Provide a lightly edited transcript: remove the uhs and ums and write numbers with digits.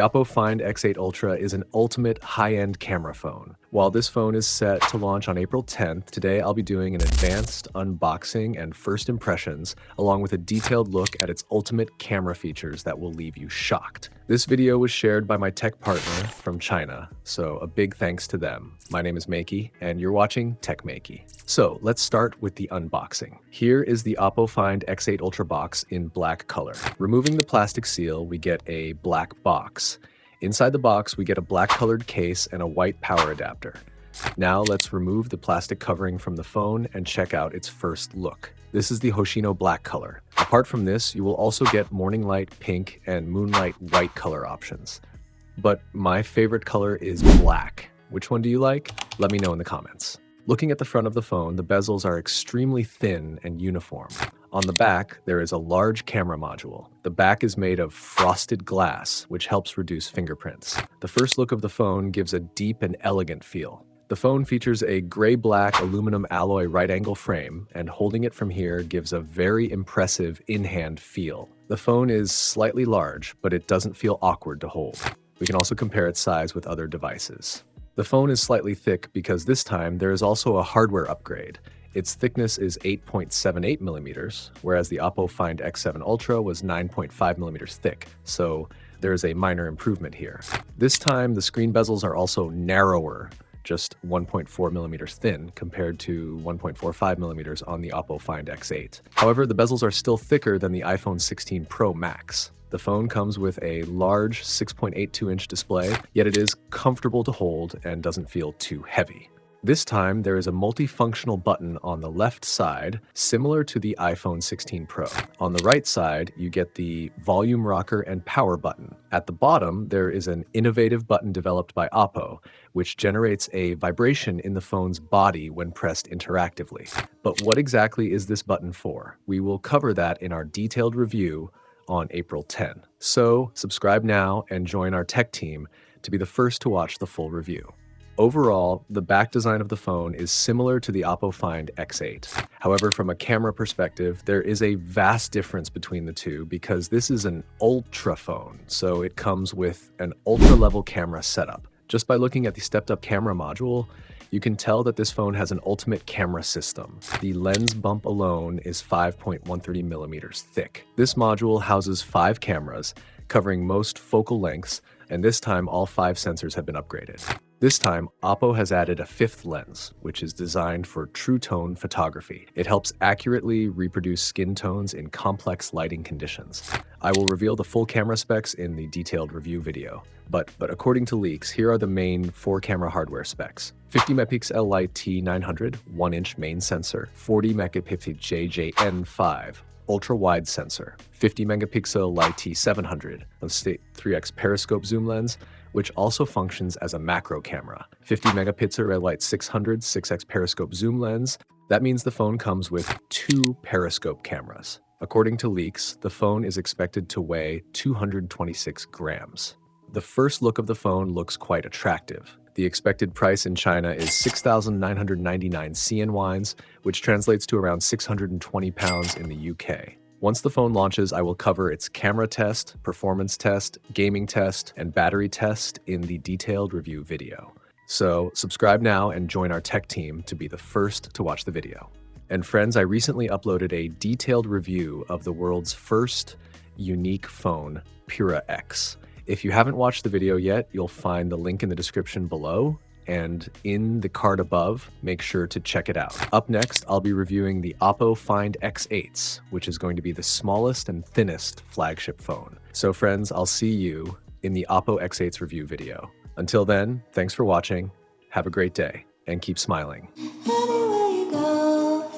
Oppo Find X8 Ultra is an ultimate high-end camera phone. While this phone is set to launch on April 10th, today I'll be doing an advanced unboxing and first impressions, along with a detailed look at its ultimate camera features that will leave you shocked. This video was shared by my tech partner from China, so a big thanks to them. My name is Maiky, and you're watching Tech Maiky. So let's start with the unboxing. Here is the Oppo Find X8 Ultra box in black color. Removing the plastic seal, we get a black box. Inside the box, we get a black colored case and a white power adapter. Now let's remove the plastic covering from the phone and check out its first look. This is the Hoshino Black color. Apart from this, you will also get Morning Light Pink and Moonlight White color options. But my favorite color is black. Which one do you like? Let me know in the comments. Looking at the front of the phone, the bezels are extremely thin and uniform. On the back, there is a large camera module. The back is made of frosted glass, which helps reduce fingerprints. The first look of the phone gives a deep and elegant feel. The phone features a gray-black aluminum alloy right-angle frame, and holding it from here gives a very impressive in-hand feel. The phone is slightly large, but it doesn't feel awkward to hold. We can also compare its size with other devices. The phone is slightly thick because this time there is also a hardware upgrade. Its thickness is 8.78 millimeters, whereas the Oppo Find X7 Ultra was 9.5 millimeters thick, so there is a minor improvement here. This time the screen bezels are also narrower, just 1.4 millimeters thin compared to 1.45 millimeters on the Oppo Find X8. However, the bezels are still thicker than the iPhone 16 Pro Max. The phone comes with a large 6.82-inch display, yet it is comfortable to hold and doesn't feel too heavy. This time, there is a multifunctional button on the left side, similar to the iPhone 16 Pro. On the right side, you get the volume rocker and power button. At the bottom, there is an innovative button developed by Oppo, which generates a vibration in the phone's body when pressed interactively. But what exactly is this button for? We will cover that in our detailed review on April 10. So subscribe now and join our tech team to be the first to watch the full review. Overall, the back design of the phone is similar to the Oppo Find X8. However, from a camera perspective, there is a vast difference between the two because this is an ultra phone, so it comes with an ultra-level camera setup. Just by looking at the stepped-up camera module, you can tell that this phone has an ultimate camera system. The lens bump alone is 5.13 millimeters thick. This module houses 5 cameras, covering most focal lengths, and this time all 5 sensors have been upgraded. This time, Oppo has added a 5th lens, which is designed for true tone photography. It helps accurately reproduce skin tones in complex lighting conditions. I will reveal the full camera specs in the detailed review video. But according to leaks, here are the main 4-camera hardware specs. 50-megapixel Light T900, 1-inch main sensor, 40-megapixel JJN5, ultra-wide sensor, 50-megapixel Light T700, a 3x periscope zoom lens, which also functions as a macro camera, 50-megapixel Light 600 6x periscope zoom lens. That means the phone comes with 2 periscope cameras. According to leaks, the phone is expected to weigh 226 grams. The first look of the phone looks quite attractive. The expected price in China is 6,999 CNY, which translates to around 620 pounds in the UK. Once the phone launches, I will cover its camera test, performance test, gaming test, and battery test in the detailed review video. So subscribe now and join our tech team to be the first to watch the video. And friends, I recently uploaded a detailed review of the world's first unique phone, Pura X. If you haven't watched the video yet, you'll find the link in the description below, and in the card above, make sure to check it out. Up next, I'll be reviewing the Oppo Find X8s, which is going to be the smallest and thinnest flagship phone. So friends, I'll see you in the Oppo X8s review video. Until then, thanks for watching, have a great day, and keep smiling. Anywhere you go,